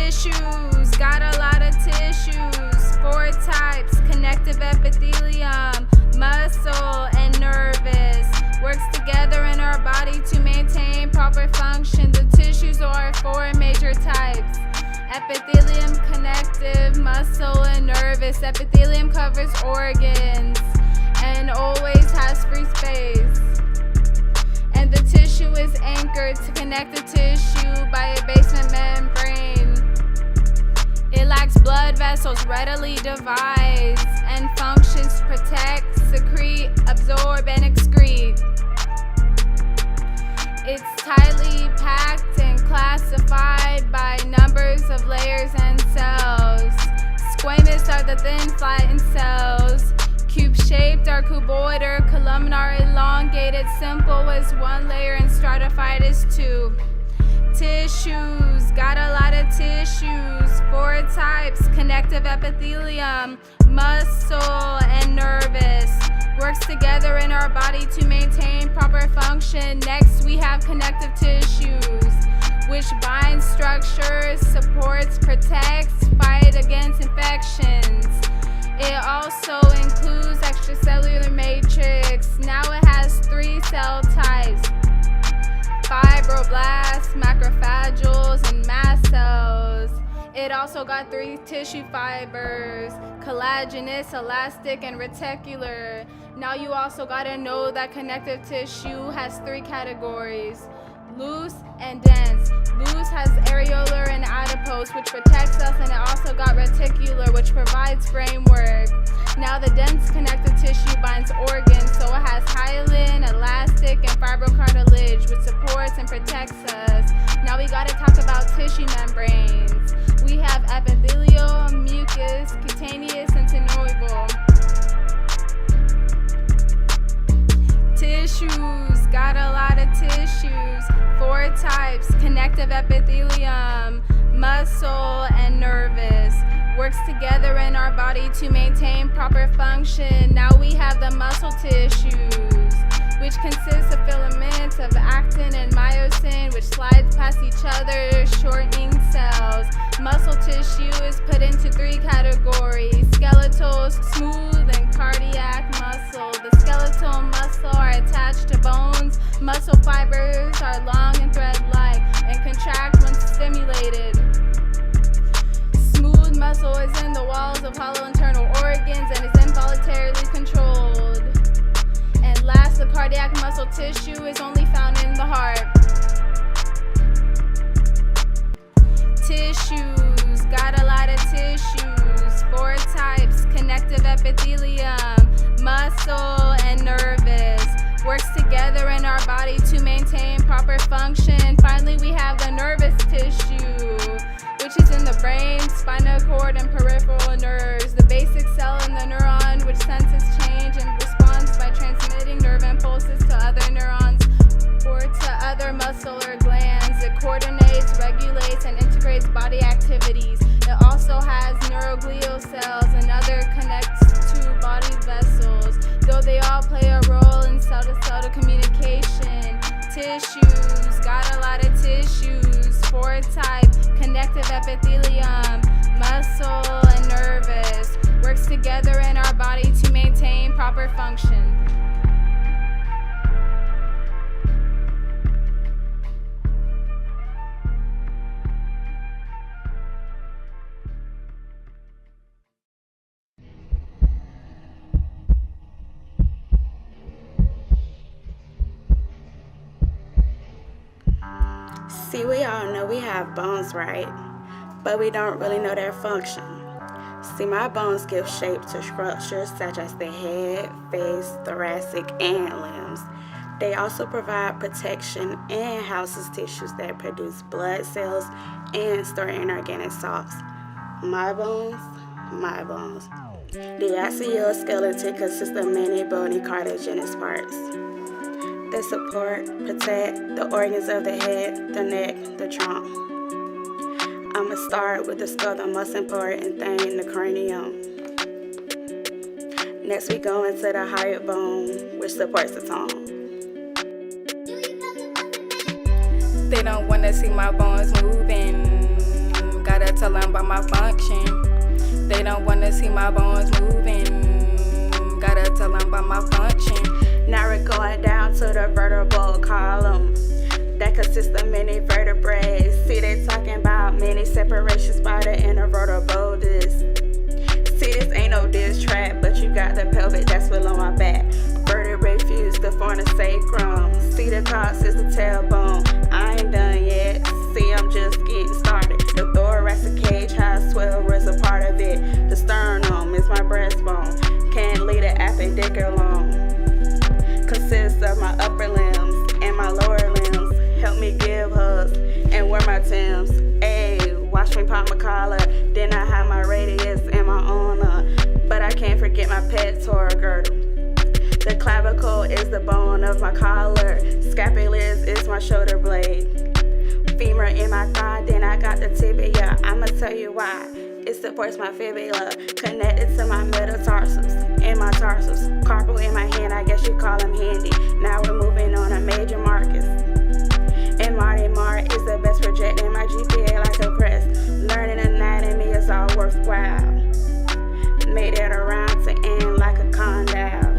Tissues, got a lot of tissues. 4 types: connective epithelium, muscle, and nervous. Works together in our body to maintain proper function. The tissues are 4 major types: epithelium, connective, muscle, and nervous. Epithelium covers organs and always has free space. And the tissue is anchored to connect the tissue by a basement membrane. It lacks blood vessels, readily divides and functions to protect, secrete, absorb, and excrete. It's tightly packed and classified by numbers of layers and cells. Squamous are the thin flattened cells. Cube-shaped are cuboid or columnar, elongated, simple as 1 layer, and stratified as 2. Tissues, got a lot of tissues. 4 types: connective epithelium, muscle, and nervous. Works together in our body to maintain proper function. Next, we have connective tissues, which binds structures, supports, protects, fight against infections. It also includes extracellular matrix. Now it has 3 cell types: fibroblasts, macrophages, and mast cells. It also got 3 tissue fibers: collagenous, elastic, and reticular. Now you also gotta know that connective tissue has 3 categories: loose and dense. Loose has areolar and adipose, which protects us, and it also got reticular, which provides framework. Now the dense connective tissue binds organs, so it has hyaline, elastic, and fibrocartilage, which supports and protects us. Now we gotta talk about tissue membranes. We have epithelial, mucous, cutaneous, and synovial. Tissues, got a lot of tissues. 4 types: connective epithelium, muscle, and nervous. Works together in our body to maintain proper function. Now we have the muscle tissues, which consists of filaments of actin and myosin, which slides past each other, shortening cells. Muscle tissue is put into 3 categories: skeletal, smooth, and cardiac muscle. The skeletal muscle are attached to bones. Muscle fibers are long and thread-like and contract when stimulated. Smooth muscle is in the walls of hollow internal organs and is involuntarily controlled. And last, the cardiac muscle tissue is only found in the heart. Tissues, got a lot of tissues. 4 types: connective epithelium, muscle, and nervous. Works together in our body to maintain proper function. Finally, we have the nervous tissue, which is in the brain, spinal cord, and peripheral nerves. The basic cell in the neuron, which senses change and responds by transmitting nerve impulses to other neurons or to other muscular glands. It coordinates, regulates, and integrates body activities. It also has neuroglial cells and other connects to body vessels, though they all play a role in cell-to-cell communication. Tissues, got a lot of tissues. 4 types: connective epithelium, muscle, and nervous. Works together in our body to maintain proper function. See, we all know we have bones, right? But we don't really know their function. See, my bones give shape to structures such as the head, face, thoracic, and limbs. They also provide protection and houses tissues that produce blood cells and store inorganic salts. My bones. The osteoskeleton consists of many bony cartilaginous parts. They support, protect the organs of the head, the neck, the trunk. I'ma start with the skull, the most important thing, the cranium. Next we go into the hyoid bone, which supports the tongue. They don't wanna see my bones moving. Gotta tell them about my function. They don't wanna see my bones moving. Gotta tell them about my function. Now we're going down to the vertebral column that consists of many vertebrae. See, they talking about many separations by the intervertebral disc. See, this ain't no diss track, but you got the pelvic that's below my back. Vertebrae fused to form the sacrum. See, the crux is the tailbone. I ain't done yet. See, I'm just getting started. The thoracic cage has 12 is a part of it. The sternum is my breastbone. Can't leave the appendiculum. Consists of my upper limbs and my lower limbs. Help me give hugs and wear my Timbs. Ayy, watch me pop my collar. Then I have my radius and my honor. But I can't forget my pectoral girdle. The clavicle is the bone of my collar. Scapulus is my shoulder blade. Femur in my thigh, then I got the tibia. I'ma tell you why. It supports my fibula, connected to my metatarsals and my tarsals. Carpal in my hand, I guess you call them handy. Now we're moving on to major markers. And Marty Mart is the best, projecting my GPA like a crest. Learning anatomy is all worthwhile. Made it around to end like a condyle.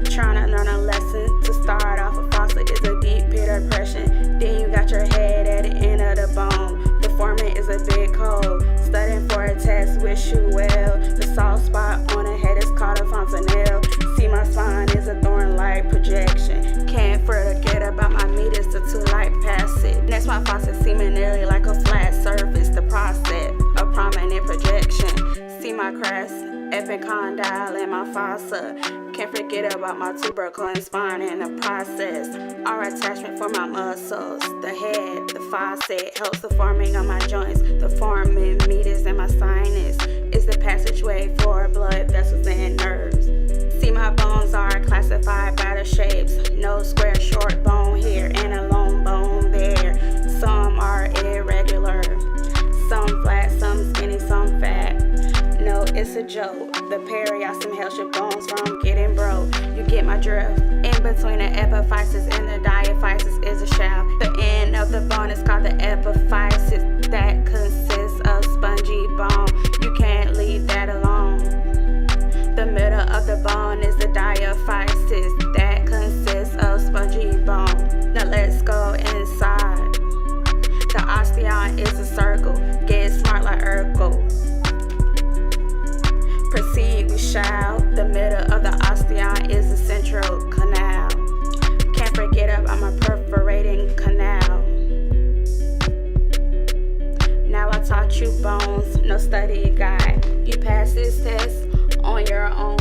Trying to learn a lesson. To start off, a fossa is a deep pit depression. Then you got your head at the end of the bone. The foramen is a big hole. Studying for a test, wish you well. The soft spot on the head is called a fontanelle. See, my spine is a thorn-like projection. Can't forget about my meatus, the two-light passage. Next, my fossa seeming nearly like a flat surface. The process, a prominent projection. See my crest, epicondyle, and my fossa. Can't forget about my tubercle and spine in the process. Our attachment for my muscles. The head, the faucet, helps the forming of my joints. The foramen, meatus, and my sinus is the passageway for blood vessels and nerves. See, my bones are classified by the shapes. No square, short bone here and a long bone there. Some are irregular, some flat, some skinny, some fat. No, it's a joke. The periosteum helps your bones from getting broke. You get my drift. In between the epiphysis and the diaphysis is a shaft. The end of the bone is called the epiphysis. That consists of spongy bone. You can't leave that alone. The middle of the bone is the diaphysis. That consists of spongy bone. Now let's go inside. The osteon is a circle. Get smart like Urkel. Proceed, we shall. The middle of the osteon is the central canal. Can't forget about my perforating canal. Now I taught you bones, no study guide. You pass this test on your own.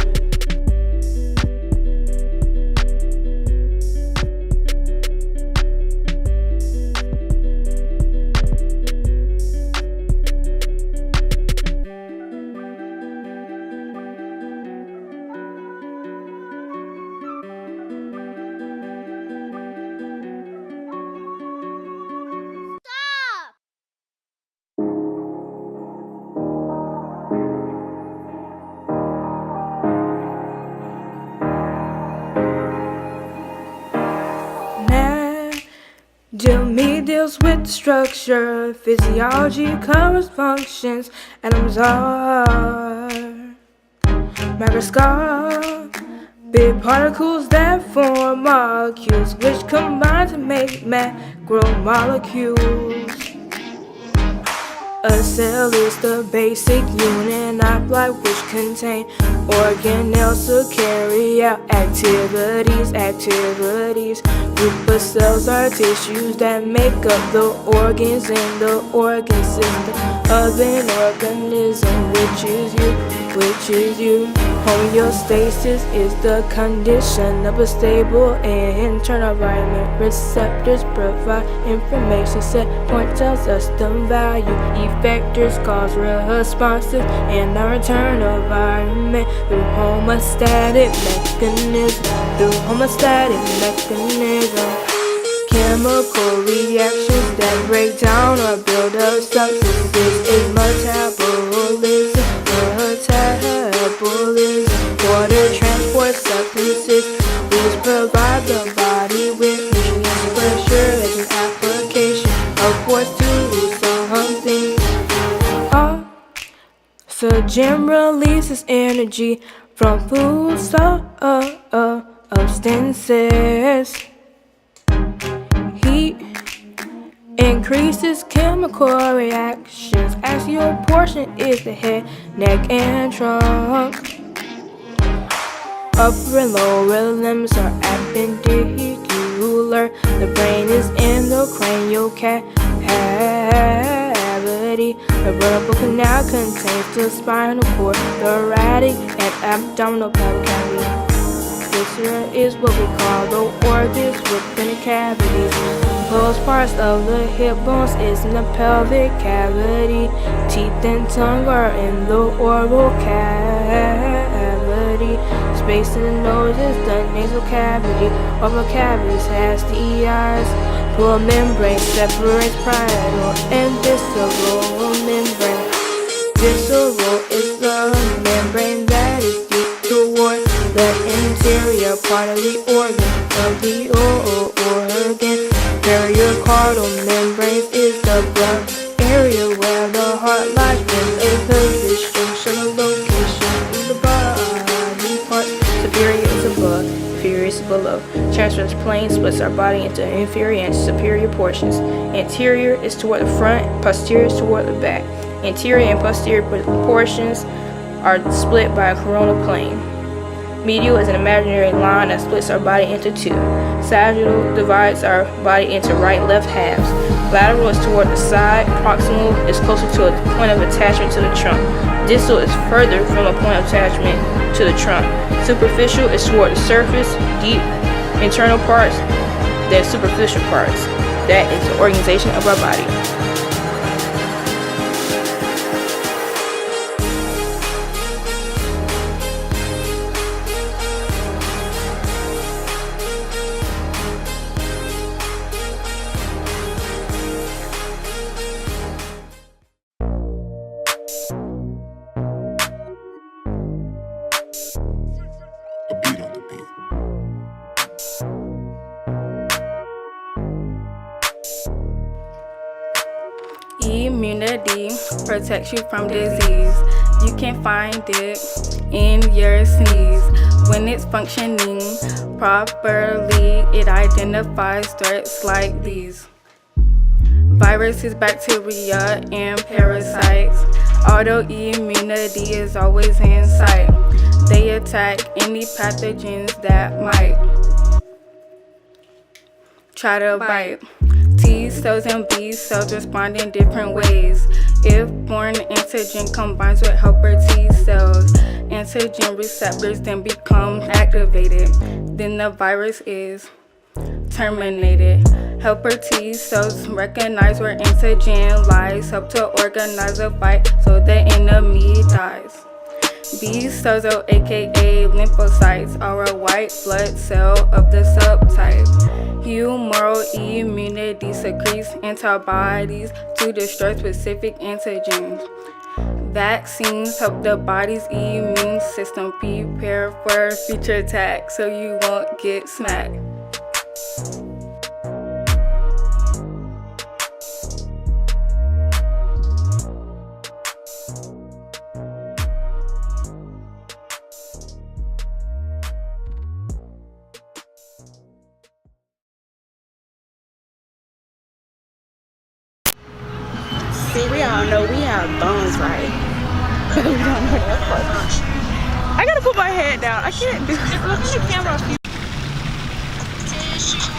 Anatomy deals with the structure, physiology covers functions, atoms are microscopic particles that form molecules, which combine to make macromolecules. A cell is the basic unit of life which contain organelles to carry out activities. Group of cells are tissues that make up the organs in the organ system of an organism, which is you. Homeostasis is the condition of a stable internal environment. Receptors provide information, set point tells us the value. Effectors cause responses in our internal environment through homeostatic mechanism. Chemical reactions that break down or build up substances is metabolism. Water transport substances which provide the body with nutrients. Pressure is an application of force to do something. Oxygen releases energy from food substances. Heat increases chemical reactions as your portion is the head, neck, and trunk. Upper and lower limbs are appendicular. The brain is in the cranial cavity. The vertebral canal contains the spinal cord, thoracic and abdominal cavity. Viscera is what we call the organs within the cavities. Most parts of the hip bones is in the pelvic cavity. Teeth and tongue are in the oral cavity. Space in the nose is the nasal cavity. Oral cavities has the eyes. Full membrane separates parietal and visceral membrane. Visceral is the membrane that is deep toward the interior part of the organ. Pericardial membrane is the blood area where the heart lies in a position, so the location of the body part. Superior is above, inferior is below. Transverse plane splits our body into inferior and superior portions. Anterior is toward the front, posterior is toward the back. Anterior and posterior portions are split by a coronal plane. Medial is an imaginary line that splits our body into two. Sagittal divides our body into right-left halves. Lateral is toward the side. Proximal is closer to a point of attachment to the trunk. Distal is further from a point of attachment to the trunk. Superficial is toward the surface, deep internal parts, then superficial parts. That is the organization of our body. Immunity protects you from disease. You can find it in your sneeze. When it's functioning properly, it identifies threats like these: viruses, bacteria, and parasites. Autoimmunity is always in sight. They attack any pathogens that might try to bite. T cells and B cells respond in different ways. If foreign antigen combines with helper T cells, antigen receptors then become activated. Then the virus is terminated. Helper T cells recognize where antigen lies, help to organize a fight so the enemy dies. B cells, aka lymphocytes, are a white blood cell of the subtype. Humoral immunity secretes antibodies to destroy specific antigens. Vaccines help the body's immune system prepare for future attacks so you won't get smacked. See, we all know we have bones, right? But we don't know their function. I gotta put my head down. I can't do this. Look at the camera. Tissues,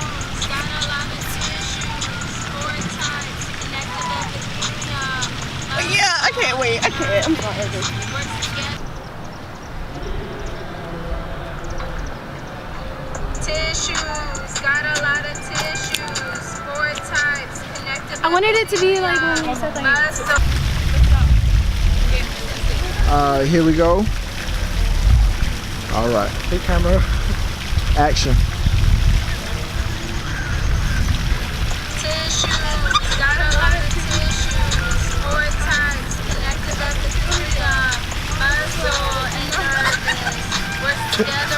got a lot of tissues, 4 types, connective epithelium. Yeah, I can't wait. I can't. I'm sorry. Works together. Tissues, got a lot of tissues, 4 types, connective. I wanted it to be like when you said like. Here we go. All right. Hey, camera. Action. Tissues, got a lot of tissues, 4 types, connective epithelium, muscle, and nervous. Works together.